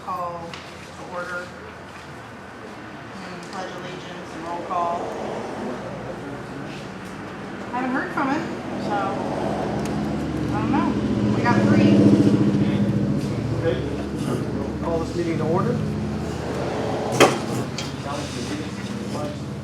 call to order and pledge allegiance and roll call. Haven't heard from him, so I don't know. We got 3. Okay, we'll call this meeting to order.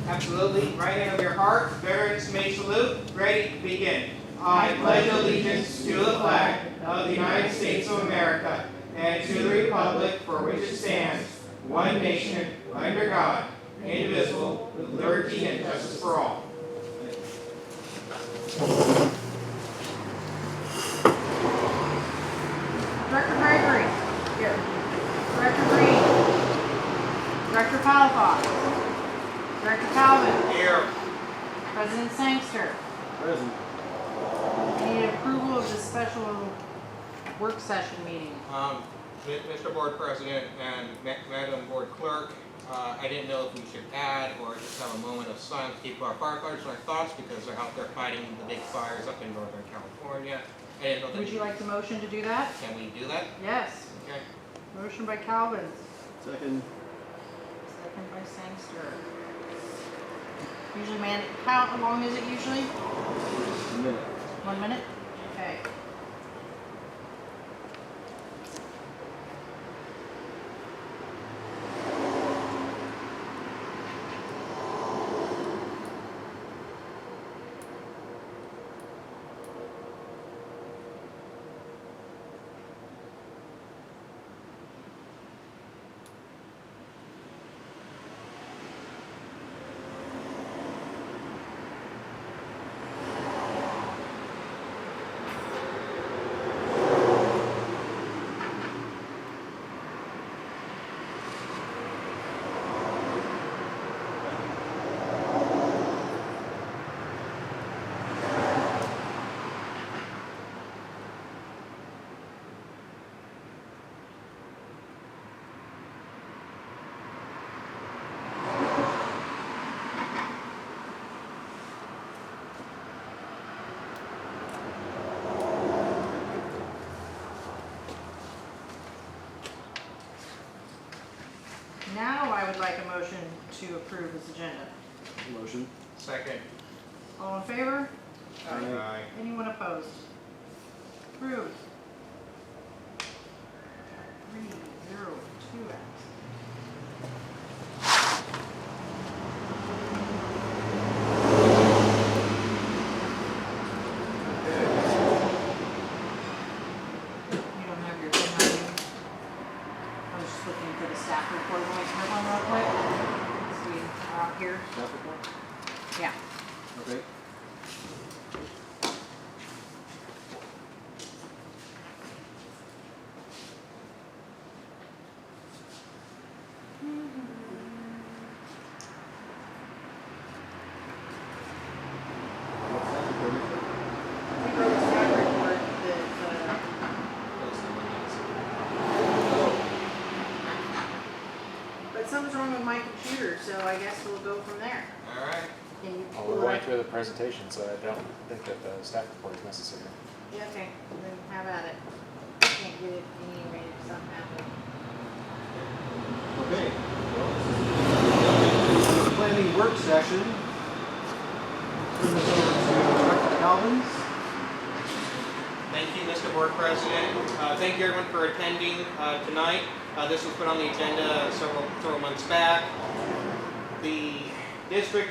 Absolutely. Right hand over your heart. Veterans may salute. Ready? Begin. I pledge allegiance to the flag of the United States of America and to the republic for which it stands, one nation, under God, indivisible, with liberty and justice for all. Director Gregory. Here. Director Green. Director Palafox. Director Calvin. Here. President Sangster. Present. I need approval of the special work session meeting. Mr. Board President and Madam Board Clerk, I didn't know if we should add or just have a moment of silence to keep our firefighters in our thoughts because they're out there fighting the big fires up in Northern California. I didn't know that. Would you like the motion to do that? Can we do that? Yes. Okay. Motion by Calvin. Second. Second by Sangster. Usually, how long is it usually? A minute. 1 minute? Okay. Now I would like a motion to approve this agenda. Motion. Second. All in favor? Aye. Anyone opposed? Approved. 302 absent. You don't have your thing on you? I was just looking for the staff report. Let me turn on real quick. So we are out here. Staff report? Yeah. Okay. What's that report? We wrote a staff report that, but something's wrong with my computer, so I guess we'll go from there. All right. Can you Well, pull we're it going up? through the presentation, so I don't think that the staff report is necessary. Yeah, okay, then have at it. Can't get it anyway, if something happened. Okay. Well, this is the planning work session. Turn this over to Director Calvin's. Thank you, Mr. Board President. Thank you, everyone, for attending tonight. This was put on the agenda several months back. The district,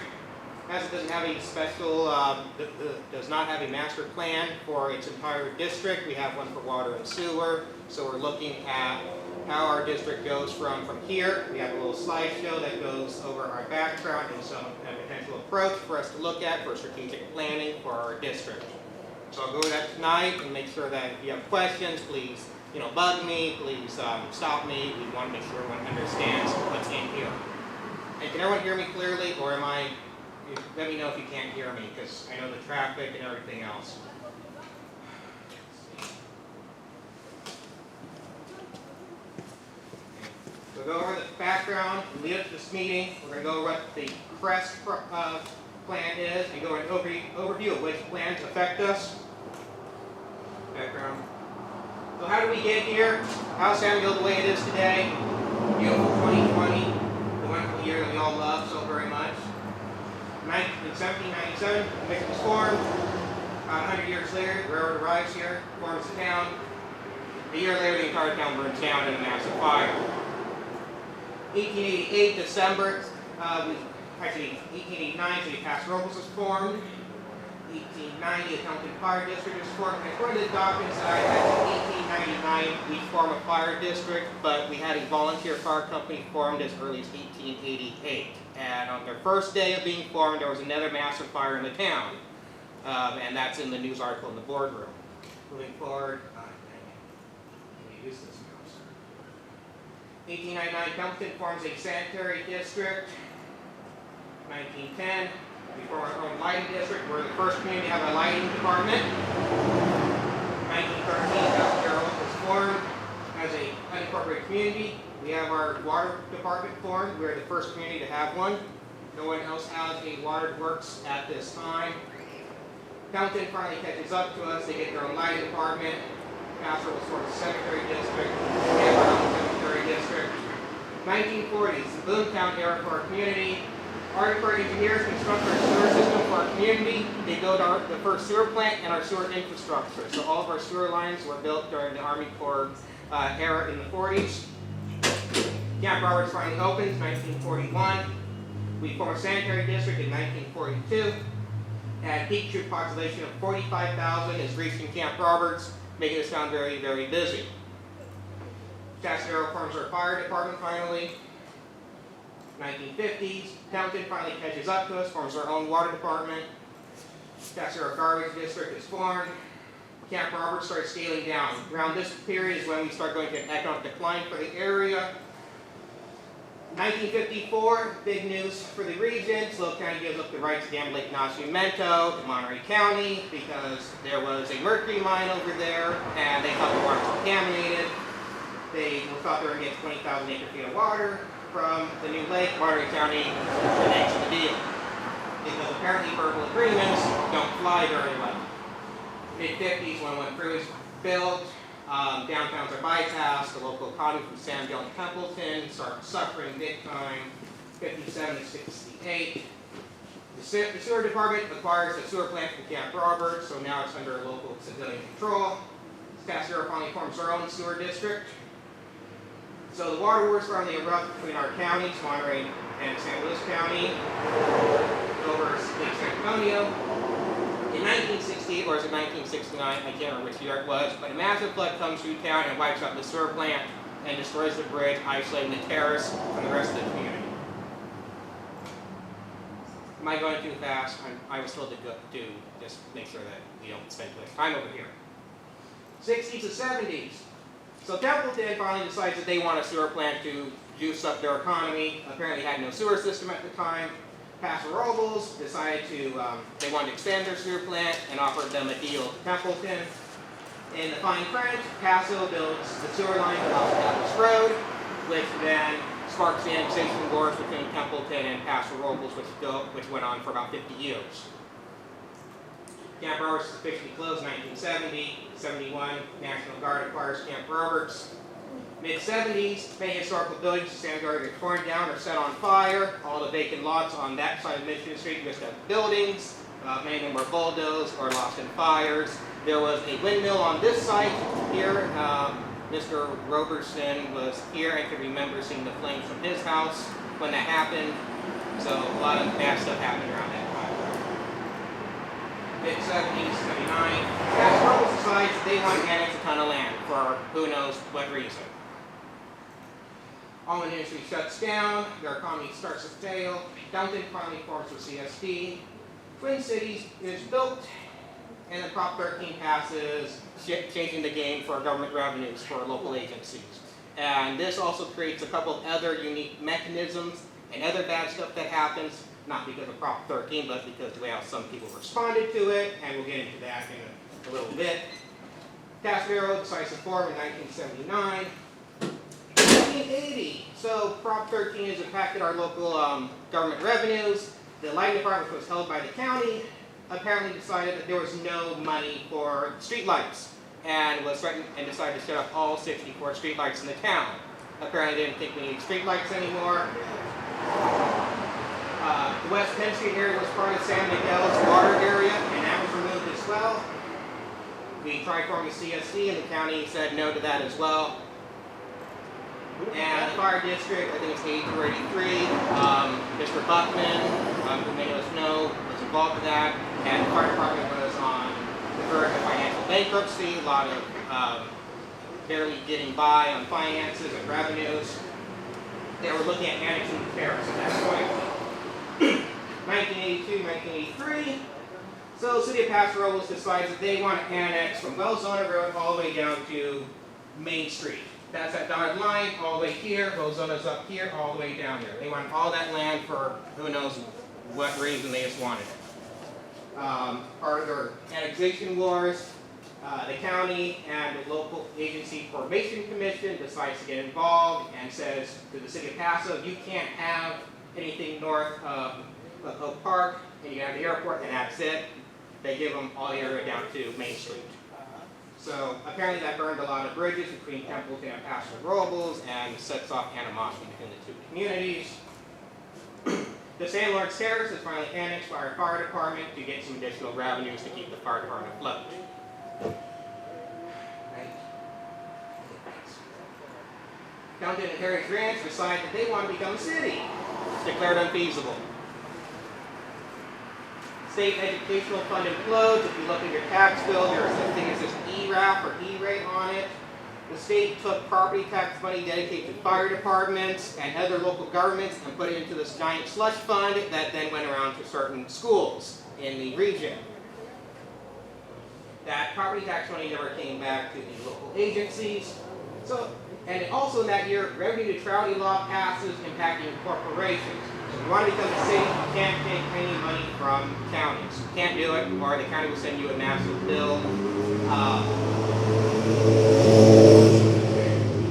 as it doesn't have a special, does not have a master plan for its entire district. We have one for water and sewer. So we're looking at how our district goes from here. We have a little slideshow that goes over our background and some potential approach for us to look at for strategic planning for our district. So I'll go over that tonight and make sure that if you have questions, please, bug me, please stop me. We want to make sure everyone understands what's in here. And can everyone hear me clearly, or let me know if you can't hear me, because I know the traffic and everything else. We'll go over the background and lead up to this meeting. We're going to go over what the CREST plan is and go over an overview of which plans affect us. Background. So how did we get here? How's Samuel the way it is today? Beautiful 2020, the wonderful year that we all love so very much. In 1797, the mission was formed. 100 years later, the railroad arrives here, forms the town. A year later, the entire town burns down in a massive fire. 1888, December, actually 1889, City of Paso Robles was formed. 1890, the Templeton Fire District was formed. And according to the documents that I had, in 1899, we formed a fire district, but we had a volunteer fire company formed as early as 1888. And on their first day of being formed, there was another massive fire in the town. And that's in the news article in the boardroom. Moving forward, let me use this mouse. 1899, Templeton forms a sanitary district. 1910, we form our own lighting district. We're the first community to have a lighting department. 1913, Castle was formed as an unincorporated community. We have our water department formed. We're the first community to have one. No one else has a water works at this time. Templeton finally catches up to us. They get their own lighting department. Castle was formed as a cemetery district. We have our own cemetery district. 1940s, the boomtown era for our community. Army Corps engineers construct our sewer system for our community. They build the first sewer plant and our sewer infrastructure. So all of our sewer lines were built during the Army Corps era in the 40s. Camp Roberts finally opens, 1941. We form a sanitary district in 1942. And peak troop population of 45,000 is reached in Camp Roberts, making this town very, very busy. Tascadero forms our fire department finally. 1950s, Templeton finally catches up to us, forms our own water department. Tascadero garbage district is formed. Camp Roberts starts scaling down. Around this period is when we start going to an economic decline for the area. 1954, big news for the region. Slope County gives up the right to dam Lake Nacimiento to Monterey County because there was a mercury mine over there and they thought the water was contaminated. They thought they were going to get 20,000 acre-feet of water from the new lake. Monterey County reneged the deal because apparently verbal agreements don't fly very well. Mid-50s, when Crew is built, downtown's are bypassed, the local economy from San Diego and Templeton starts suffering big time. 57 to 68. The sewer department acquires the sewer plant from Camp Roberts, so now it's under local civilian control. Tascadero finally forms our own sewer district. So the water wars finally erupt between our counties, Monterey and San Luis County, over Lake San Antonio. In 1968, or is it 1969, I can't remember which year it was, but a massive flood comes through town and wipes out the sewer plant and destroys the bridge, isolating the terrace from the rest of the community. Am I going too fast? I was told to just make sure that we don't spend too much time over here. 60s to 70s. So Templeton finally decides that they want a sewer plant to juice up their economy. Apparently had no sewer system at the time. Paso Robles decided they wanted to expand their sewer plant and offered them a deal to Templeton. In the fine print, Paso builds the sewer line to Los Gatos Road, which then sparks the annexation wars between Templeton and Paso Robles, which went on for about 50 years. Camp Roberts is officially closed in 1970. 71, National Guard acquires Camp Roberts. Mid-70s, many historical buildings in San Diego get torn down or set on fire. All the vacant lots on that side of Michigan Street just have buildings. Many of them were bulldozed or lost in fires. There was a windmill on this site here. Mr. Roberson was here and could remember seeing the flames from his house when that happened. So a lot of bad stuff happened around that time. Mid-70s, 79. Paso Robles decides they want to annex a ton of land for who knows what reason. Almond industry shuts down, their economy starts to fail. Templeton finally forms with CSD. Twin Cities is built, and then Prop 13 passes, changing the game for government revenues for local agencies. And this also creates a couple of other unique mechanisms and other bad stuff that happens, not because of Prop 13, but because of the way how some people responded to it, and we'll get into that in a little bit. Tascadero decides to form in 1979. 1980, so Prop 13 has impacted our local government revenues. The lighting department, which was held by the county, apparently decided that there was no money for street lights. and was threatened and decided to shut off all 64 streetlights in the town. Apparently they didn't think we needed streetlights anymore. The West 10th Street area was part of San Miguel's water area, and that was removed as well. We tried forming CSD, and the county said no to that as well. And the fire district, I think it's 82 or 83, Mr. Buckman, who many of us know, was involved in that, and the fire department was on the verge of financial bankruptcy, a lot of barely getting by on finances and revenues. They were looking at annexing the terrace at that point. 1982, 1983. So the city of Paso Robles decides that they want to annex from Wellzona Road all the way down to Main Street. That's that dotted line all the way here. Wellzona's up here, all the way down there. They want all that land for who knows what reason they just wanted it. Part of their annexation wars, the county and the local agency formation commission decides to get involved and says to the city of Paso, you can't have anything north of Oak Park, and you can have the airport, and that's it. They give them all the area down to Main Street. So apparently that burned a lot of bridges between Templeton and Paso Robles and sets off animosity between the two communities. The San Lawrence Terrace is finally annexed by our fire department to get some additional revenues to keep the fire department afloat. Compton and Harry's Ranch decide that they want to become a city. It's declared unfeasible. State educational fund implodes. If you look at your tax bill, there's a thing that says E-RAP or E-rate on it. The state took property tax money dedicated to fire departments and other local governments and put it into this giant slush fund that then went around to certain schools in the region. That property tax money never came back to the local agencies. And also in that year, revenue neutrality law passes impacting corporations. So if you want to become a city, you can't take any money from counties. You can't do it, or the county will send you a massive bill.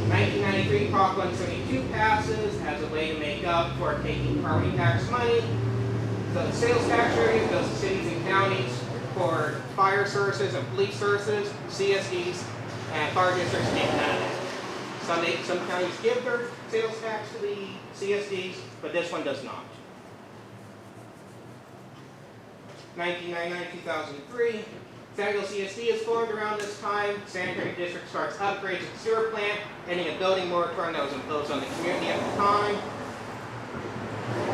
1993, Prop 172 passes as a way to make up for taking property tax money. So the sales tax revenue goes to cities and counties for fire services and police services, CSDs, and fire districts take none of that. Some counties give their sales tax to the CSDs, but this one does not. 1999-2003, Sanville CSD is formed around this time. Sanitary District starts upgrades of the sewer plant, ending a building moratorium that was imposed on the community at the time.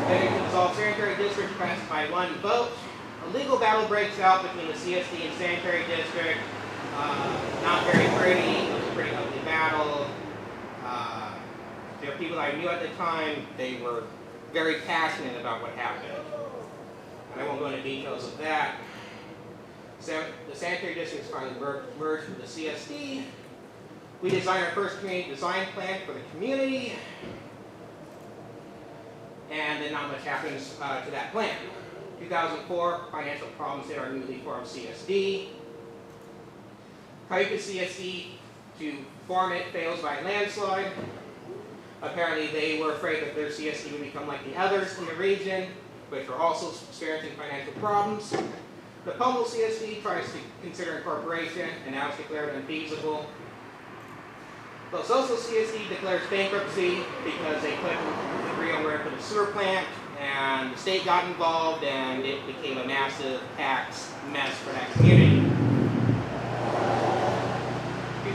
Then to dissolve Sanitary District passed by one vote. A legal battle breaks out between the CSD and Sanitary District. Not very pretty. It was a pretty ugly battle. There were people I knew at the time. They were very passionate about what happened. And I won't go into details of that. So the Sanitary District is finally merged with the CSD. We designed our first community design plan for the community. And then not much happens to that plan. 2004, financial problems hit our newly formed CSD. Cayuga CSD to form it fails by a landslide. Apparently they were afraid that their CSD would become like the others in the region, which were also experiencing financial problems. The Pomo CSD tries to consider incorporation, and now it's declared unfeasible. The Social CSD declares bankruptcy because they couldn't agree on where to put the sewer plant, and the state got involved, and it became a massive tax mess for that community.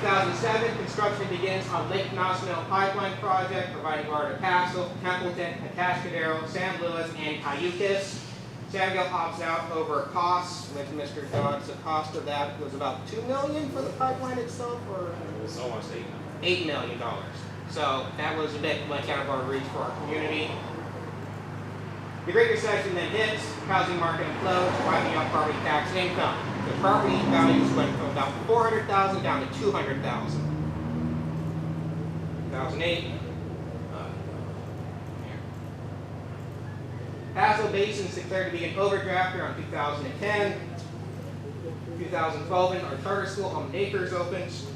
2007, construction begins on Lake Nosnell Pipeline Project, providing water to Paso, Templeton, Atascadero, San Luis, and Cayucas. Sanville opts out over costs with Mr. Dodds. The cost of that was about $2 million for the pipeline itself, or It was almost $8 million. So that was a bit much out of our reach for our community. The Great Recession then hits, housing market implodes, wiping out property tax income. The property values went from about $400,000 down to $200,000. 2008. Paso Basin is declared to be an overdraft around 2010. 2012, our charter school on Acres opens.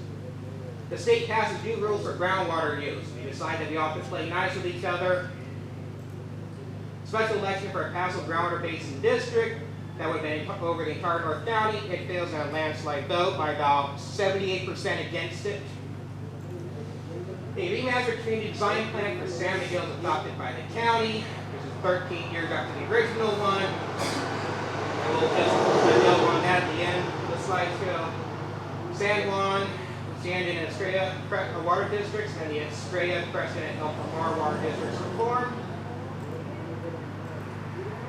The state passes new rules for groundwater use. They decide that we all can play nice with each other. Special election for a Paso Groundwater Basin District. that would have been over the entire North County. It fails in a landslide vote by about 78% against it. A remastered community design plan for San Miguel is adopted by the county. This is 13 years after the original one. And we'll just put a note on that at the end of the slideshow. San Juan, Sandian, and Estrella water districts, and the Estrella, Crescent, and El Pomar water districts were formed.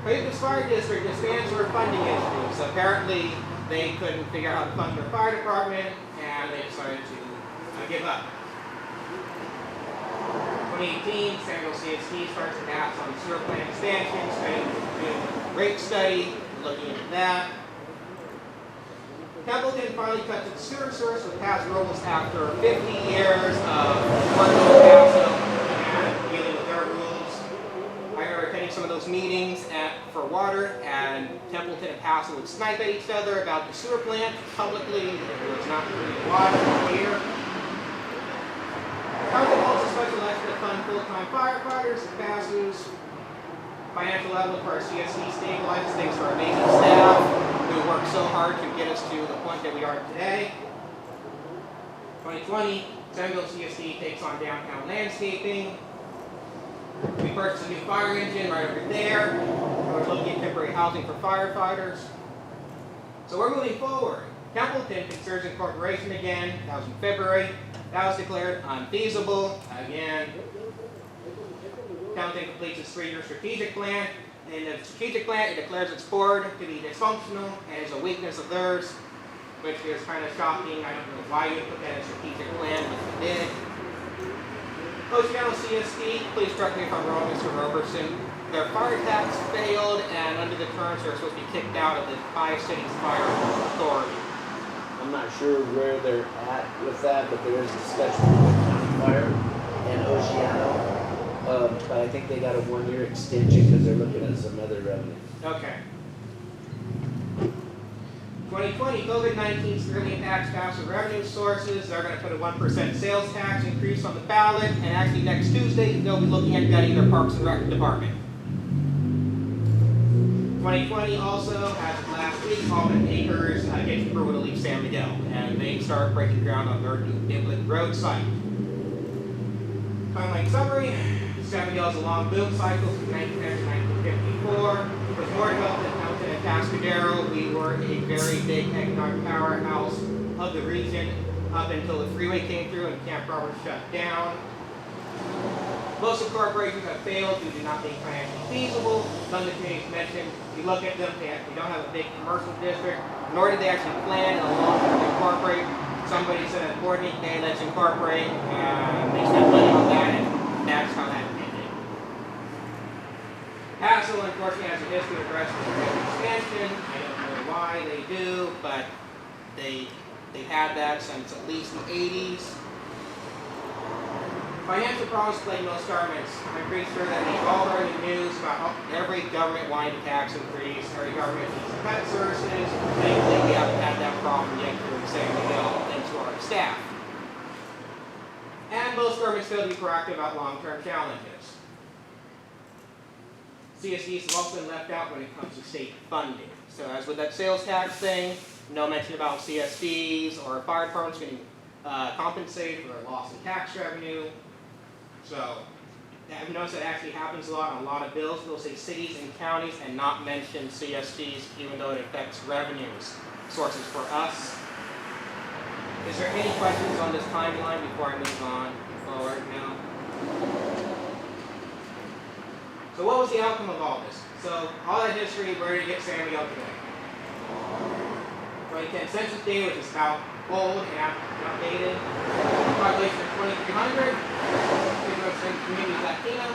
Cleveland's fire district stands for funding issues. Apparently, they couldn't figure out how to fund their fire department, and they decided to give up. 2018, San Diego CSD starts a maps on sewer plant expansion, doing a rate study, looking into that. Templeton finally cuts its sewer source with Paso Robles after 50 years of working with Paso and dealing with their rules. I remember attending some of those meetings for water, and Templeton and Paso would snipe at each other about the sewer plant publicly. It was not really watched or hear. Templeton holds a special election to fund full-time firefighters and Paso's financial outlook for our CSD stabilizes thanks to our amazing staff who worked so hard to get us to the point that we are today. 2020, San Diego CSD takes on downtown landscaping. We purchased a new fire engine right over there. We're looking at temporary housing for firefighters. So we're moving forward. Templeton considers incorporation again. That was in February. That was declared unfeasible again. Templeton completes its 3-year strategic plan. In the strategic plan, it declares its board to be dysfunctional and is a weakness of theirs, which is kind of shocking. I don't know why you put that in a strategic plan, but you did. Oceano CSD, please correct me if I'm wrong, Mr. Roberson. Their fire tax failed, and under the terms, they're supposed to be kicked out of the 5 cities fire authority. I'm not sure where they're at with that, but there is discussion with County Fire and Oceano. But I think they got a 1-year extension because they're looking at some other revenue. Okay. 2020, COVID-19 severely impacts Paso revenue sources. They're going to put a 1% sales tax increase on the ballot, and actually next Tuesday, they'll be looking at gutting their Parks and Rec department. 2020 also, as of last week, Almond Acres gets approval to leave San Miguel, and they start breaking ground on their new Biblet Road site. Timeline summary. San Miguel is a long boom cycle from 1910 to 1954. With more development in Templeton and Tascadero, we were a very big economic powerhouse of the region up until the freeway came through and Camp Roberts shut down. Most of the corporations have failed due to not being financially feasible. Some of the communities mentioned, you look at them, they don't have a big commercial district, nor did they actually plan in the long term to incorporate. Somebody said at board meeting, hey, let's incorporate, and they spent money on that, and that's how that ended. Paso, unfortunately, has a history of aggressive expansion. I don't know why they do, but they've had that since at least the 80s. Financial problems plague most governments. I'm pretty sure that we've all heard the news about every government wanting a tax increase, every government needs to cut services. Thankfully, we haven't had that problem yet here in San Miguel, thanks to our staff. And most governments fail to be proactive about long-term challenges. CSDs have also been left out when it comes to state funding. So as with that sales tax thing, no mention about CSDs or fire departments getting compensated for a loss in tax revenue. So I've noticed that actually happens a lot on a lot of bills. They'll say cities and counties and not mention CSDs, even though it affects revenues sources for us. Is there any questions on this timeline before I move on forward now? So what was the outcome of all this? So all that history, where did it get San Miguel today? 2010 census data, which is about old and outdated. Population of 2,300. 50% community is Latino.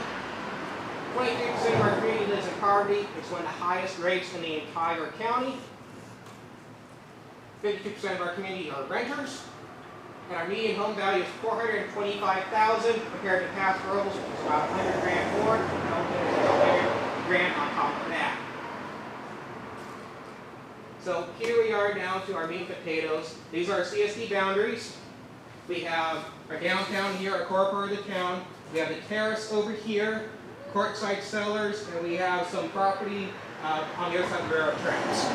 23% of our community lives in poverty. It's one of the highest rates in the entire county. 52% of our community are renters. And our median home value is $425,000 compared to past rules, which is about $100,000 more. $100,000 on top of that. So here we are now to our meat and potatoes. These are our CSD boundaries. We have our downtown here, our core part of the town. We have the terrace over here, courtside cellars, and we have some property on the other side of the railroad tracks.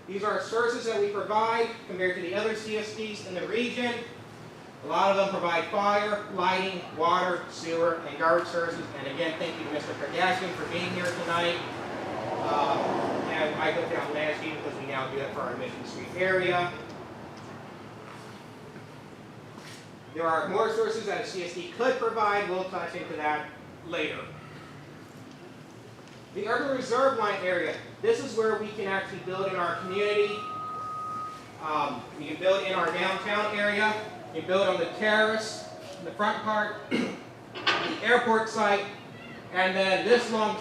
These are services that we provide compared to the other CSDs in the region. A lot of them provide fire, lighting, water, sewer, and garbage services. And again, thank you to Mr. Kardashian for being here tonight. And I put down landscaping because we now do that for our Mission Street area. There are more sources that a CSD could provide. We'll touch into that later. The urban reserve line area. This is where we can actually build in our community. You can build in our downtown area. You can build on the terrace, in the front part, the airport site, and then this long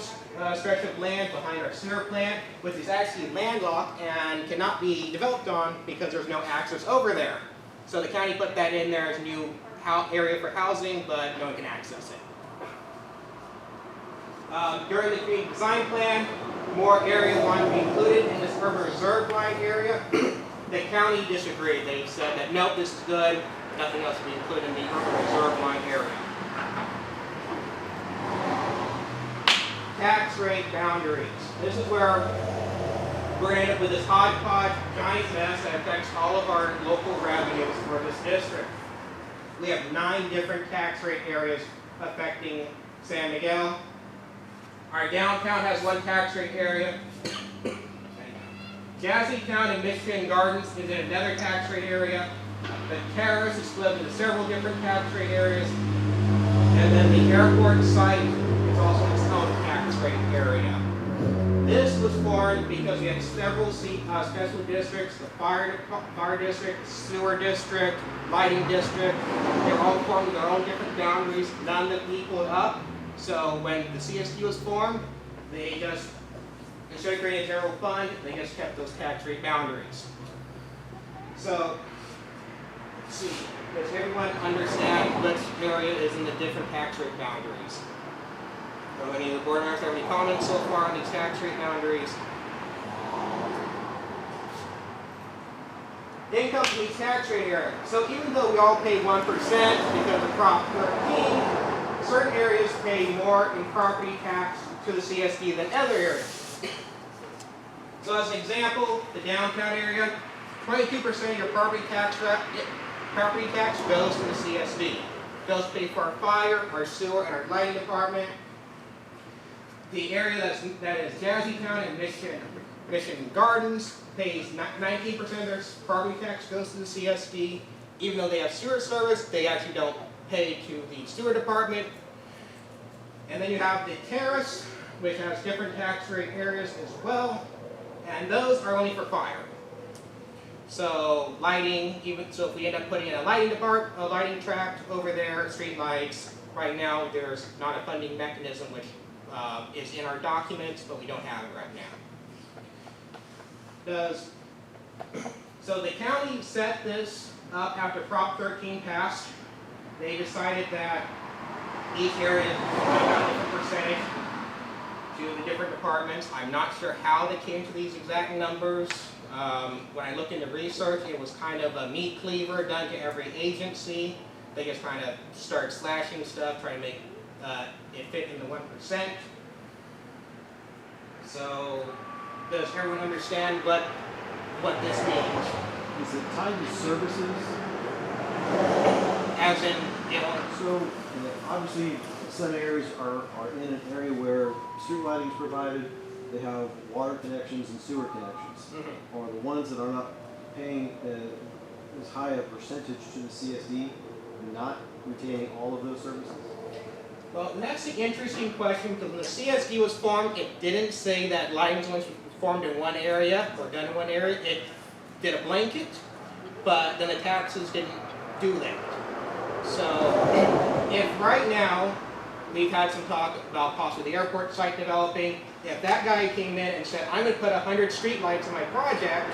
stretch of land behind our sewer plant, which is actually landlocked and cannot be developed on because there's no access over there. So the county put that in there as a new area for housing, but no one can access it. During the community design plan, more areas wanted to be included in this urban reserve line area. The county disagreed. They said that nope, this is good, nothing else to be included in the urban reserve line area. Tax rate boundaries. This is where we're going to end up with this hodgepodge giant mess that affects all of our local revenues for this district. We have 9 different tax rate areas affecting San Miguel. Our downtown has 1 tax rate area. Jazzytown and Michigan Gardens is in another tax rate area. The terrace is split into several different tax rate areas. And then the airport site is also its own tax rate area. This was formed because we had several special districts, the fire district, sewer district, lighting district. They were all formed with their own different boundaries, none that equaled up. So when the CSD was formed, they just, instead of creating a general fund, they just kept those tax rate boundaries. So, let's see, does everyone understand which area is in the different tax rate boundaries? Do any of the board members have any comments so far on these tax rate boundaries? Income from each tax rate area. So even though we all pay 1% because of Prop 13, certain areas pay more in property tax to the CSD than other areas. So as an example, the downtown area, 22% of your property tax goes to the CSD. Those pay for our fire, our sewer, and our lighting department. The area that is Jazzytown and Michigan Gardens pays 19% of their property tax goes to the CSD. Even though they have sewer service, they actually don't pay to the sewer department. And then you have the terrace, which has different tax rate areas as well. And those are only for fire. So lighting, so if we end up putting in a lighting tract over there, street lights, right now there's not a funding mechanism which is in our documents, but we don't have it right now. So the county set this up after Prop 13 passed. They decided that each area got a different percentage to the different departments. I'm not sure how they came to these exact numbers. When I looked into research, it was kind of a meat cleaver done to every agency. They just kind of start slashing stuff, trying to make it fit in the 1%. So, does everyone understand what this means? Is it tied to services? As in, So, obviously, some areas are in an area where street lighting is provided, they have water connections and sewer connections. Mm-hmm. Are the ones that are not paying as high a percentage to the CSD not retaining all of those services? Well, that's the interesting question, because when the CSD was formed, it didn't say that lighting was formed in one area or done in one area. It did a blanket, but then the taxes didn't do that. So, if right now we've had some talk about possibly the airport site developing, if that guy came in and said, I'm going to put 100 street lights in my project,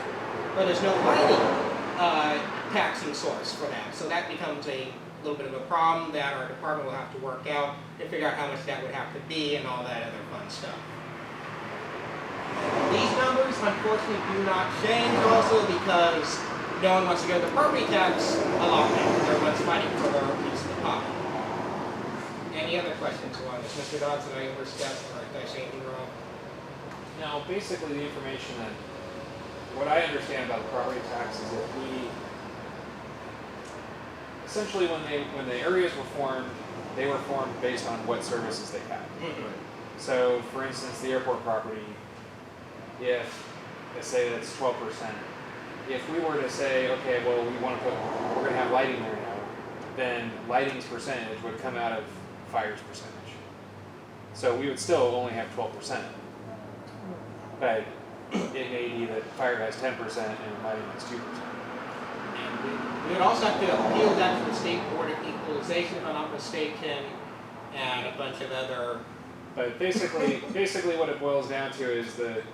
but there's no lighting taxing source for that. So that becomes a little bit of a problem that our department will have to work out and figure out how much that would have to be and all that other fun stuff. These numbers, unfortunately, do not change also because no one wants to go to the property tax allotment. Everyone's fighting for their own piece of the pie. Any other questions on this? Mr. Dodson, I overstepped, or did I say anything wrong? Now, basically, the information that, what I understand about the property tax is that essentially when the areas were formed, they were formed based on what services they had. So, for instance, the airport property, if, let's say that's 12%, if we were to say, okay, well, we're going to have lighting there now, then lighting's percentage would come out of fire's percentage. So we would still only have 12%. But it may be that fire has 10% and lighting has 2%. And we would also have to appeal that to the State Board of Equalization, if I'm not mistaken, and a bunch of other. But basically what it boils down to is that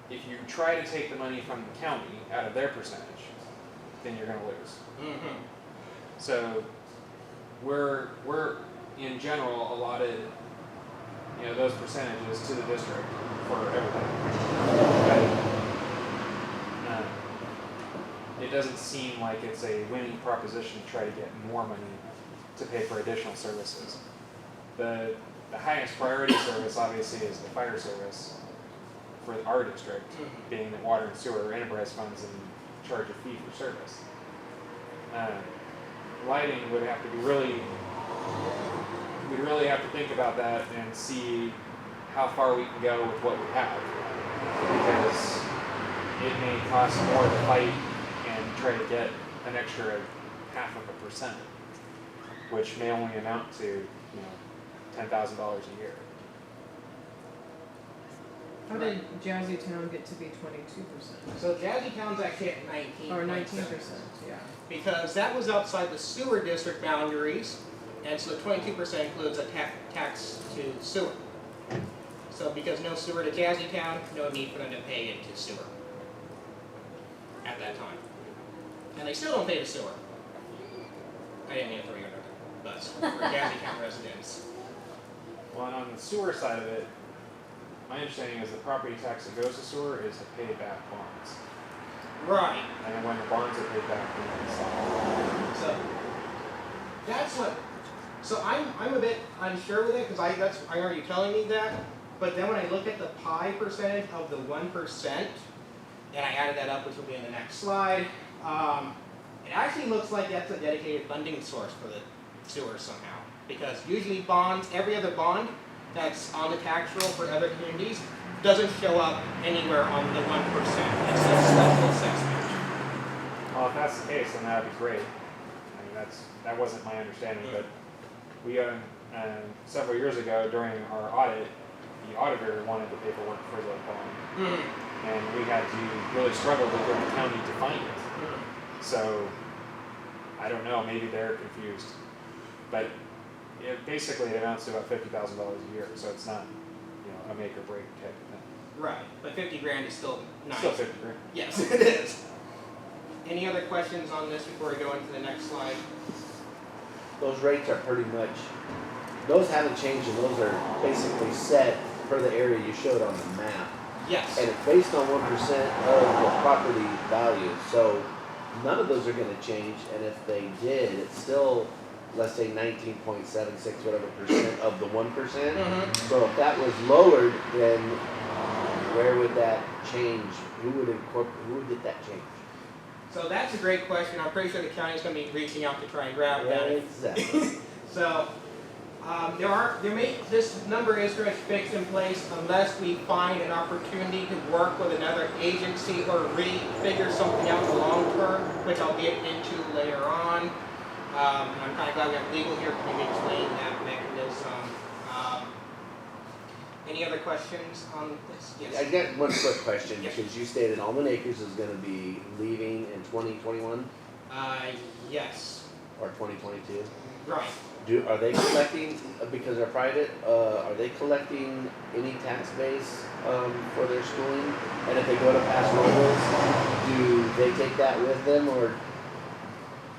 if you try to take the money from the county out of their percentage, then you're going to lose. So we're in general allotted, those percentages to the district for everything. But it doesn't seem like it's a winning proposition to try to get more money to pay for additional services. The highest priority service obviously is the fire service for our district, being that water and sewer are enterprise funds and charge a fee for service. Lighting would have to be we'd really have to think about that and see how far we can go with what we have, because it may cost more to fight and try to get an extra 0.5%, which may only amount to $10,000 a year. How did Jazzy Town get to be 22%? So Jazzy Town's actually at 19. Or 19%, yeah. Because that was outside the sewer district boundaries, and so the 22% includes a tax to sewer. So because no sewer to Jazzy Town, no need for them to pay into sewer at that time. And they still don't pay the sewer. I didn't mean to throw you under the bus for Jazzy Town residents. Well, and on the sewer side of it, my understanding is the property tax that goes to sewer is to pay back bonds. Right. And then when the bonds are paid back, then they sell. So that's what. So I'm a bit unsure with it because I already telling me that. But then when I look at the pie percentage of the 1%, and I added that up, which will be in the next slide, it actually looks like that's a dedicated funding source for the sewer somehow. Because usually bonds, every other bond that's on the tax roll for other communities doesn't show up anywhere on the 1%. It's a special assessment. Well, if that's the case, then that would be great. I mean, that wasn't my understanding, but we several years ago during our audit, the auditor wanted the paperwork for the bond, and we had to really struggle to go to the county to find it. So I don't know, maybe they're confused, but basically it amounts to about $50,000 a year, so it's not a make or break type of thing. Right, but 50 grand is still nice. Still 50 grand. Yes, it is. Any other questions on this before we go into the next slide? Those rates are pretty much, those haven't changed, and those are basically set per the area you showed on the map. Yes. And it's based on 1% of the property value, so none of those are gonna change, and if they did, it's still, let's say 19.76 whatever percent of the 1%. So if that was lowered, then where would that change? Who would get that change? So that's a great question. I'm pretty sure the county's going to be reaching out to try and grab that. Exactly. So this number is going to be fixed in place unless we find an opportunity to work with another agency or figure something out in the long term, which I'll get into later on. I'm kind of glad we have legal here to maybe explain that mechanism. Any other questions on this? Yes. I got one quick question, Yes. because you stated Almond Acres is gonna be leaving in 2021 Yes. or 2022. Right. Are they collecting, because they're private, are they collecting any tax base for their schooling? And if they go to pass rolls, do they take that with them,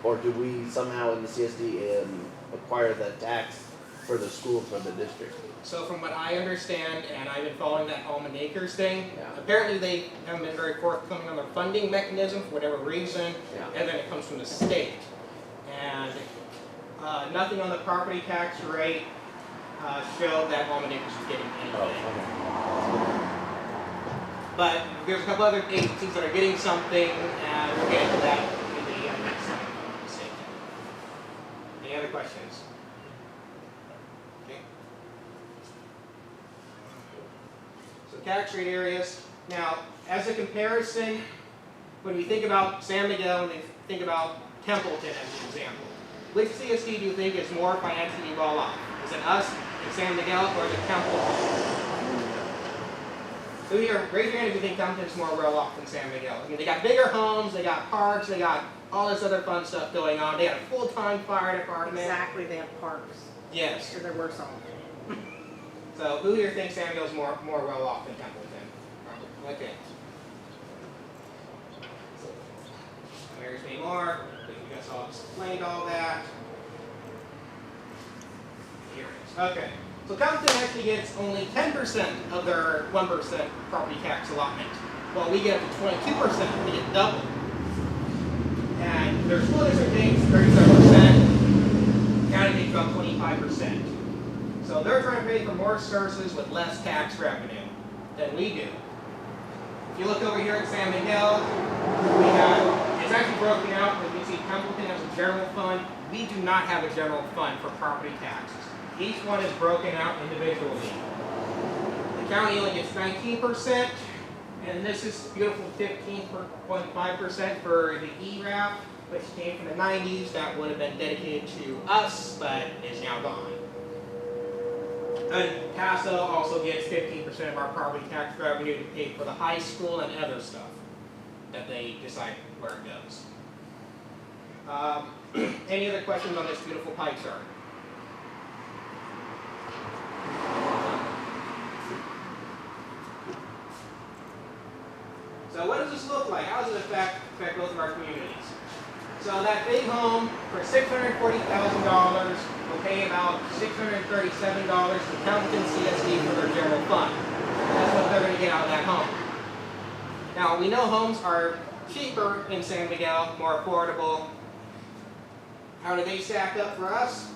or do we somehow in the CSD acquire the tax for the school from the district? So from what I understand, and I've been following that Almond Acres thing, Yeah. apparently they haven't been very forthcoming on their funding mechanism for whatever reason, Yeah. and then it comes from the state. And Nothing on the property tax rate showed that Almond Acres was getting anything. But there's a couple other agencies that are getting something, and we'll get into that in the next slide. if I'm not mistaken. Any other questions? Okay. So tax rate areas. Now, as a comparison, when we think about San Miguel and we think about Templeton as an example, which CSD do you think is more financially well off? Is it us in San Miguel or is it Templeton? So here, raise your hand if you think Templeton's more well off than San Miguel. I mean, they got bigger homes, they got parks, they got all this other fun stuff going on. They got a full-time fire department. Exactly, they have parks. Yes. So they're worse off. So who here thinks San Miguel's more well off than Templeton? Okay. Mary's me more. I think you guys all explained all that. Here it is. Okay. So Templeton actually gets only 10% of their 1% property tax allotment. Well, we get up to 22%. We get double. And their school district takes 37%. County takes about 25%. So they're trying to pay for more services with less tax revenue than we do. If you look over here at San Miguel, we have, it's actually broken out, as you see, Templeton has a general fund. We do not have a general fund for property taxes. Each one is broken out individually. The county only gets 19%, and this is beautiful 15.5% for the ERAP, which came from the 90s. That would have been dedicated to us, but is now gone. And Paso also gets 15% of our property tax revenue to pay for the high school and other stuff that they decide where it goes. Any other questions on this beautiful pie chart? So what does this look like? How does it affect both of our communities? So that big home for $640,000 will pay about $637 to Templeton CSD for their general fund. That's what they're going to get out of that home. Now, we know homes are cheaper in San Miguel, more affordable. How do they stack up for us?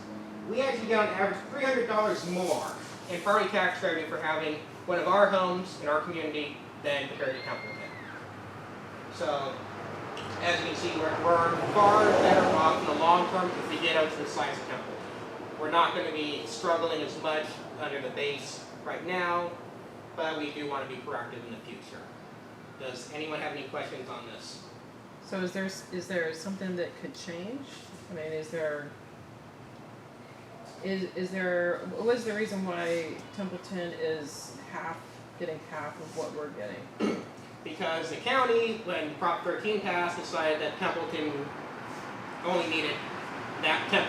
We actually get on average $300 more in property tax revenue for having one of our homes in our community than compared to Templeton. So, as you can see, we're far better off in the long term if we get out to the size of Templeton. We're not going to be struggling as much under the base right now, but we do want to be proactive in the future. Does anyone have any questions on this? So is there something that could change? I mean, is there what is the reason why Templeton is getting half of what we're getting? Because the county, when Prop 13 passed, decided that Templeton only needed that 10%,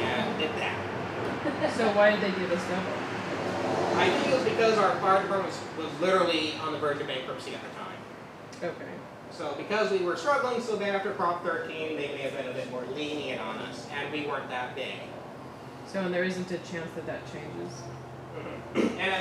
and did that. So why did they give us double? I think it was because our fire department was literally on the verge of bankruptcy at the time. Okay. So because we were struggling so bad after Prop 13, they may have been a bit more lenient on us, and we weren't that big. So and there isn't a chance that changes? And as